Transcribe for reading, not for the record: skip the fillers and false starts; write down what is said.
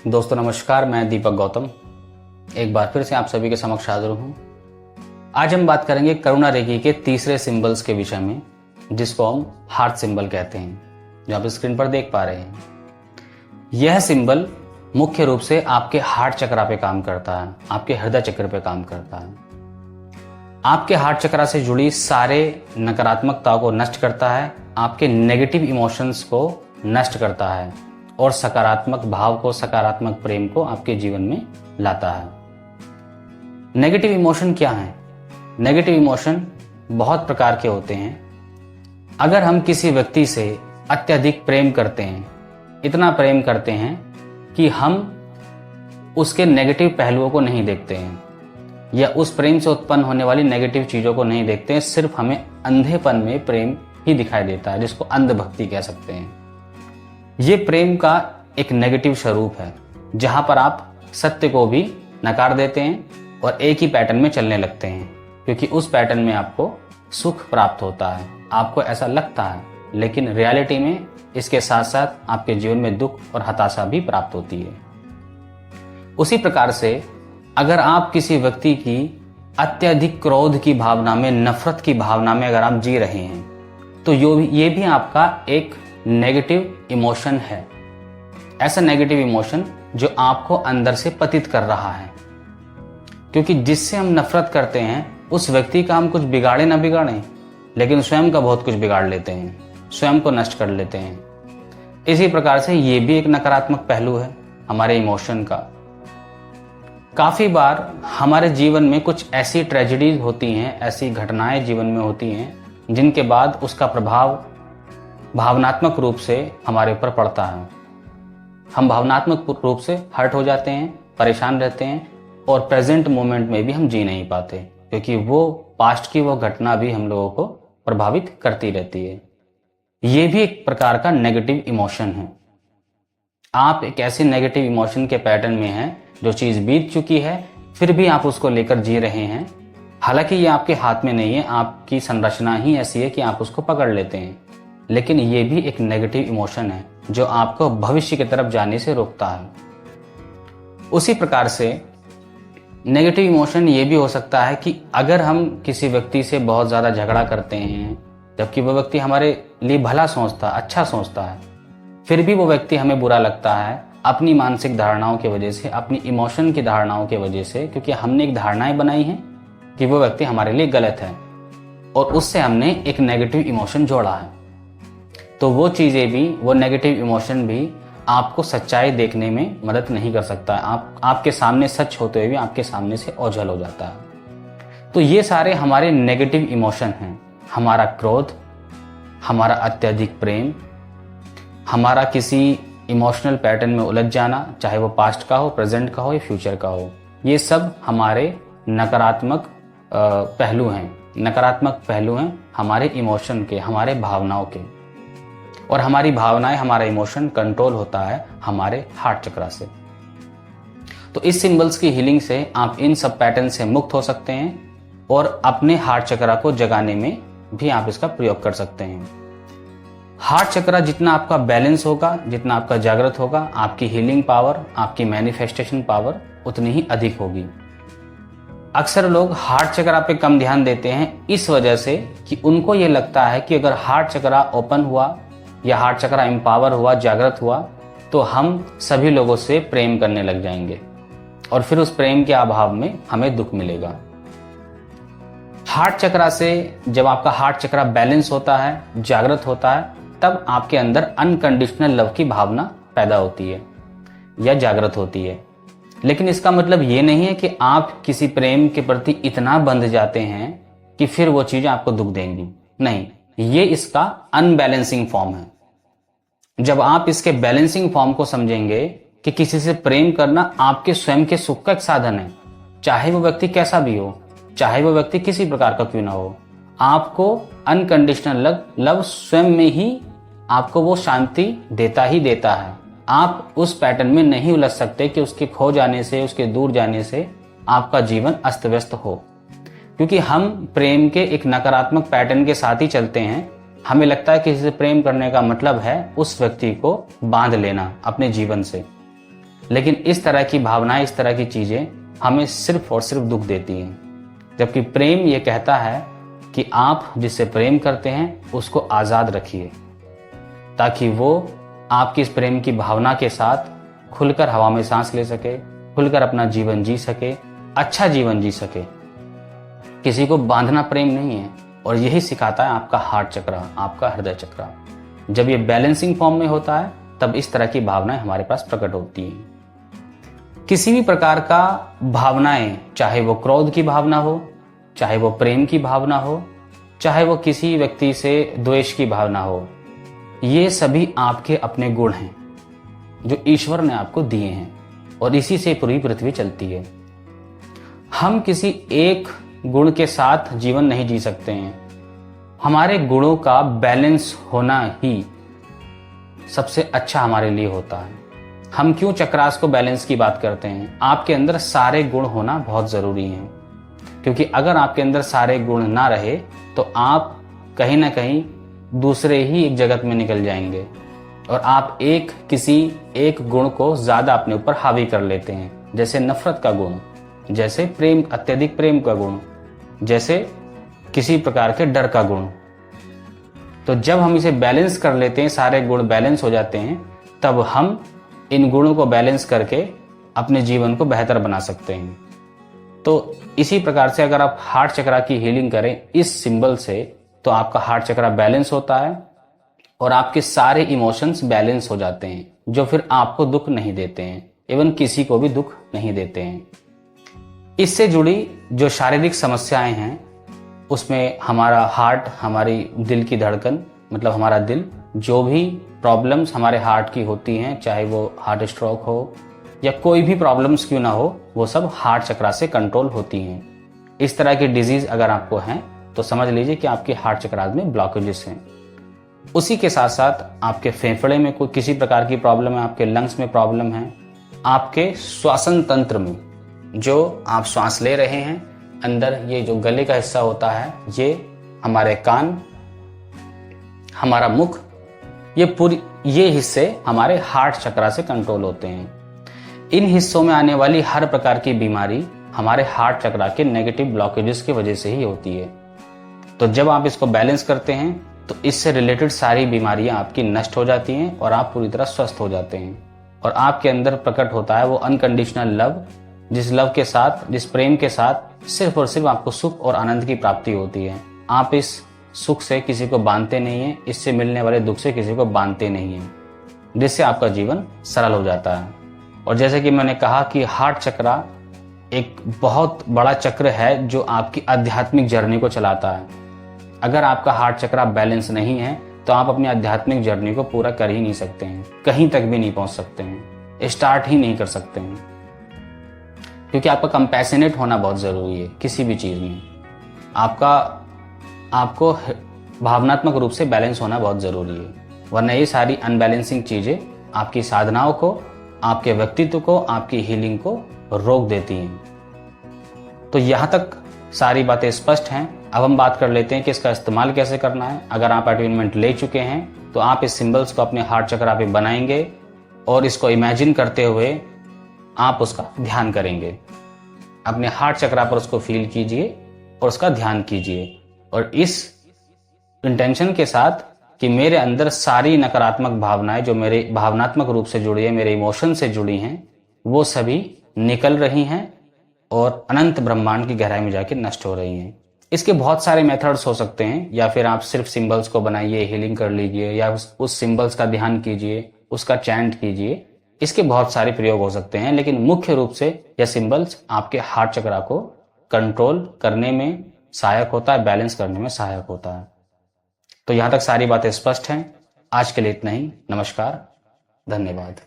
दोस्तों नमस्कार, मैं दीपक गौतम एक बार फिर से आप सभी के समक्ष हाजिर हूँ। आज हम बात करेंगे करुणा रेखी के तीसरे सिंबल्स के विषय में, जिसको हम हार्ट सिंबल कहते हैं, जो आप स्क्रीन पर देख पा रहे हैं। यह सिंबल मुख्य रूप से आपके हार्ट चक्र पे काम करता है, आपके हृदय चक्र पे काम करता है। आपके हार्ट चक्र से जुड़ी सारे नकारात्मकता को नष्ट करता है, आपके नेगेटिव इमोशंस को नष्ट करता है और सकारात्मक भाव को, सकारात्मक प्रेम को आपके जीवन में लाता है। नेगेटिव इमोशन क्या है? नेगेटिव इमोशन बहुत प्रकार के होते हैं। अगर हम किसी व्यक्ति से अत्यधिक प्रेम करते हैं, इतना प्रेम करते हैं कि हम उसके नेगेटिव पहलुओं को नहीं देखते हैं या उस प्रेम से उत्पन्न होने वाली नेगेटिव चीजों को नहीं देखते हैं, सिर्फ हमें अंधेपन में प्रेम ही दिखाई देता है, जिसको अंधभक्ति कह सकते हैं। ये प्रेम का एक नेगेटिव स्वरूप है, जहां पर आप सत्य को भी नकार देते हैं और एक ही पैटर्न में चलने लगते हैं, क्योंकि उस पैटर्न में आपको सुख प्राप्त होता है, आपको ऐसा लगता है, लेकिन रियलिटी में इसके साथ साथ आपके जीवन में दुख और हताशा भी प्राप्त होती है। उसी प्रकार से अगर आप किसी व्यक्ति की अत्यधिक क्रोध की भावना में, नफरत की भावना में अगर आप जी रहे हैं, तो ये भी आपका एक नेगेटिव इमोशन है। ऐसा नेगेटिव इमोशन जो आपको अंदर से पतित कर रहा है, क्योंकि जिससे हम नफरत करते हैं उस व्यक्ति का हम कुछ बिगाड़े ना बिगाड़ें, लेकिन स्वयं का बहुत कुछ बिगाड़ लेते हैं, स्वयं को नष्ट कर लेते हैं। इसी प्रकार से ये भी एक नकारात्मक पहलू है हमारे इमोशन का। काफी बार हमारे जीवन में कुछ ऐसी ट्रेजेडीज होती हैं, ऐसी घटनाएं जीवन में होती हैं, जिनके बाद उसका प्रभाव भावनात्मक रूप से हमारे ऊपर पड़ता है। हम भावनात्मक रूप से हर्ट हो जाते हैं, परेशान रहते हैं और प्रेजेंट मोमेंट में भी हम जी नहीं पाते, क्योंकि वो पास्ट की वो घटना भी हम लोगों को प्रभावित करती रहती है। ये भी एक प्रकार का नेगेटिव इमोशन है। आप एक ऐसे नेगेटिव इमोशन के पैटर्न में हैं, जो चीज बीत चुकी है फिर भी आप उसको लेकर जी रहे हैं। हालांकि ये आपके हाथ में नहीं है, आपकी संरचना ही ऐसी है कि आप उसको पकड़ लेते हैं, लेकिन ये भी एक नेगेटिव इमोशन है जो आपको भविष्य की तरफ जाने से रोकता है। उसी प्रकार से नेगेटिव इमोशन ये भी हो सकता है कि अगर हम किसी व्यक्ति से बहुत ज्यादा झगड़ा करते हैं, जबकि वो व्यक्ति हमारे लिए भला सोचता, अच्छा सोचता है, फिर भी वो व्यक्ति हमें बुरा लगता है अपनी मानसिक धारणाओं की वजह से, अपनी इमोशन की धारणाओं की वजह से, क्योंकि हमने एक धारणाएं बनाई हैं कि वो व्यक्ति हमारे लिए गलत है और उससे हमने एक नेगेटिव इमोशन जोड़ा है। तो वो चीजें भी, वो नेगेटिव इमोशन भी आपको सच्चाई देखने में मदद नहीं कर सकता है। आपके सामने सच होते हुए भी आपके सामने से ओझल हो जाता है। तो ये सारे हमारे नेगेटिव इमोशन हैं। हमारा क्रोध, हमारा अत्यधिक प्रेम, हमारा किसी इमोशनल पैटर्न में उलझ जाना, चाहे वो पास्ट का हो, प्रेजेंट का हो या फ्यूचर का हो, ये सब हमारे नकारात्मक पहलू हैं। नकारात्मक पहलू हैं हमारे इमोशन के, हमारे भावनाओं के। और हमारी भावनाएं, हमारा इमोशन कंट्रोल होता है हमारे हार्ट चक्र से। तो इस सिंबल्स की हीलिंग से आप इन सब पैटर्न से मुक्त हो सकते हैं और अपने हार्ट चक्र को जगाने में भी आप इसका प्रयोग कर सकते हैं। हार्ट चक्र जितना आपका बैलेंस होगा, जितना आपका जागृत होगा, आपकी हीलिंग पावर, आपकी मैनिफेस्टेशन पावर उतनी ही अधिक होगी। अक्सर लोग हार्ट चक्र पे कम ध्यान देते हैं इस वजह से कि उनको ये लगता है कि अगर हार्ट चक्र ओपन हुआ या हार्ट चक्र एम्पावर हुआ, जागृत हुआ, तो हम सभी लोगों से प्रेम करने लग जाएंगे और फिर उस प्रेम के अभाव में हमें दुख मिलेगा। हार्ट चक्र से जब आपका हार्ट चक्र बैलेंस होता है, जागृत होता है, तब आपके अंदर अनकंडीशनल लव की भावना पैदा होती है या जागृत होती है। लेकिन इसका मतलब ये नहीं है कि आप किसी प्रेम के प्रति इतना बंध जाते हैं कि फिर वो चीजें आपको दुख देंगी। नहीं, ये इसका अनबैलेंसिंग फॉर्म है। जब आप इसके बैलेंसिंग फॉर्म को समझेंगे कि किसी से प्रेम करना आपके स्वयं के सुख का एक साधन है, चाहे वो व्यक्ति कैसा भी हो, चाहे वो व्यक्ति किसी प्रकार का क्यों ना हो, आपको अनकंडीशनल लव स्वयं में ही आपको वो शांति देता ही देता है। आप उस पैटर्न में नहीं उलझ सकते कि उसके खो जाने से, उसके दूर जाने से आपका जीवन अस्त व्यस्त हो, क्योंकि हम प्रेम के एक नकारात्मक पैटर्न के साथ ही चलते हैं। हमें लगता है कि किसी से प्रेम करने का मतलब है उस व्यक्ति को बांध लेना अपने जीवन से, लेकिन इस तरह की भावनाएं, इस तरह की चीजें हमें सिर्फ और सिर्फ दुख देती हैं। जबकि प्रेम ये कहता है कि आप जिससे प्रेम करते हैं उसको आजाद रखिए, ताकि वो आपकी इस प्रेम की भावना के साथ खुलकर हवा में सांस ले सके, खुलकर अपना जीवन जी सके, अच्छा जीवन जी सके। किसी को बांधना प्रेम नहीं है, और यही सिखाता है आपका हार्ट चक्र, आपका हृदय चक्र। जब ये बैलेंसिंग फॉर्म में होता है तब इस तरह की भावनाएं हमारे पास प्रकट होती हैं। किसी भी प्रकार का भावनाएं, चाहे वो क्रोध की भावना हो, चाहे वो प्रेम की भावना हो, चाहे वो किसी व्यक्ति से द्वेष की भावना हो, ये सभी आपके अपने गुण हैं जो ईश्वर ने आपको दिए हैं, और इसी से पूरी पृथ्वी चलती है। हम किसी एक गुण के साथ जीवन नहीं जी सकते हैं। हमारे गुणों का बैलेंस होना ही सबसे अच्छा हमारे लिए होता है। हम क्यों चक्रास को बैलेंस की बात करते हैं? आपके अंदर सारे गुण होना बहुत जरूरी है, क्योंकि अगर आपके अंदर सारे गुण ना रहे तो आप कहीं ना कहीं दूसरे ही एक जगत में निकल जाएंगे, और आप किसी एक गुण को ज्यादा अपने ऊपर हावी कर लेते हैं, जैसे नफरत का गुण, जैसे प्रेम, अत्यधिक प्रेम का गुण, जैसे किसी प्रकार के डर का गुण। तो जब हम इसे बैलेंस कर लेते हैं, सारे गुण बैलेंस हो जाते हैं, तब हम इन गुणों को बैलेंस करके अपने जीवन को बेहतर बना सकते हैं। तो इसी प्रकार से अगर आप हार्ट चक्र की हीलिंग करें इस सिंबल से, तो आपका हार्ट चक्र बैलेंस होता है और आपके सारे इमोशंस बैलेंस हो जाते हैं, जो फिर आपको दुख नहीं देते हैं, इवन किसी को भी दुख नहीं देते हैं। इससे जुड़ी जो शारीरिक समस्याएं हैं उसमें हमारा हार्ट, हमारी दिल की धड़कन, मतलब हमारा दिल, जो भी प्रॉब्लम्स हमारे हार्ट की होती हैं, चाहे वो हार्ट स्ट्रोक हो या कोई भी प्रॉब्लम्स क्यों ना हो, वो सब हार्ट चक्र से कंट्रोल होती हैं। इस तरह की डिजीज अगर आपको हैं तो समझ लीजिए कि आपके हार्ट चक्र में ब्लॉकेजेस हैं। उसी के साथ साथ आपके फेफड़े में कोई किसी प्रकार की प्रॉब्लम है, आपके लंग्स में प्रॉब्लम है, आपके श्वसन तंत्र में जो आप श्वास ले रहे हैं, अंदर ये जो गले का हिस्सा होता है, ये हमारे कान, हमारा मुख, ये हिस्से हमारे हार्ट चक्र से कंट्रोल होते हैं। इन हिस्सों में आने वाली हर प्रकार की बीमारी हमारे हार्ट चक्र के नेगेटिव ब्लॉकेजेस की वजह से ही होती है। तो जब आप इसको बैलेंस करते हैं तो इससे रिलेटेड सारी बीमारियां आपकी नष्ट हो जाती हैं और आप पूरी तरह स्वस्थ हो जाते हैं, और आपके अंदर प्रकट होता है वो अनकंडीशनल लव, जिस लव के साथ, जिस प्रेम के साथ सिर्फ और सिर्फ आपको सुख और आनंद की प्राप्ति होती है। आप इस सुख से किसी को बांधते नहीं हैं, इससे मिलने वाले दुख से किसी को बांधते नहीं हैं, जिससे आपका जीवन सरल हो जाता है। और जैसे कि मैंने कहा कि हार्ट चक्र एक बहुत बड़ा चक्र है जो आपकी आध्यात्मिक जर्नी को चलाता है। अगर आपका हार्ट चक्र बैलेंस नहीं है तो आप अपनी आध्यात्मिक जर्नी को पूरा कर ही नहीं सकते हैं, कहीं तक भी नहीं पहुंच सकते हैं, स्टार्ट ही नहीं कर सकते हैं, क्योंकि आपका कंपैशनेट होना बहुत जरूरी है। किसी भी चीज में आपको भावनात्मक रूप से बैलेंस होना बहुत जरूरी है, वरना ये सारी अनबैलेंसिंग चीजें आपकी साधनाओं को, आपके व्यक्तित्व को, आपकी हीलिंग को रोक देती हैं। तो यहां तक सारी बातें स्पष्ट हैं। अब हम बात कर लेते हैं कि इसका इस्तेमाल कैसे करना है। अगर आप अटैचमेंट ले चुके हैं तो आप इस सिंबल्स को अपने हार्ट चक्र पे बनाएंगे और इसको इमेजिन करते हुए आप उसका ध्यान करेंगे। अपने हार्ट चक्र पर उसको फील कीजिए और उसका ध्यान कीजिए, और इस इंटेंशन के साथ कि मेरे अंदर सारी नकारात्मक भावनाएं जो मेरे भावनात्मक रूप से जुड़ी है, मेरे इमोशन से जुड़ी हैं, वो सभी निकल रही हैं और अनंत ब्रह्मांड की गहराई में जाके नष्ट हो रही हैं। इसके बहुत सारे मेथड्स हो सकते हैं, या फिर आप सिर्फ सिंबल्स को बनाइए, हीलिंग कर लीजिए, या उस सिंबल्स का ध्यान कीजिए, उसका चैंट कीजिए। इसके बहुत सारे प्रयोग हो सकते हैं, लेकिन मुख्य रूप से यह सिंबल्स आपके हार्ट चक्र को कंट्रोल करने में सहायक होता है, बैलेंस करने में सहायक होता है। तो यहां तक सारी बातें स्पष्ट हैं। आज के लिए इतना ही। नमस्कार, धन्यवाद।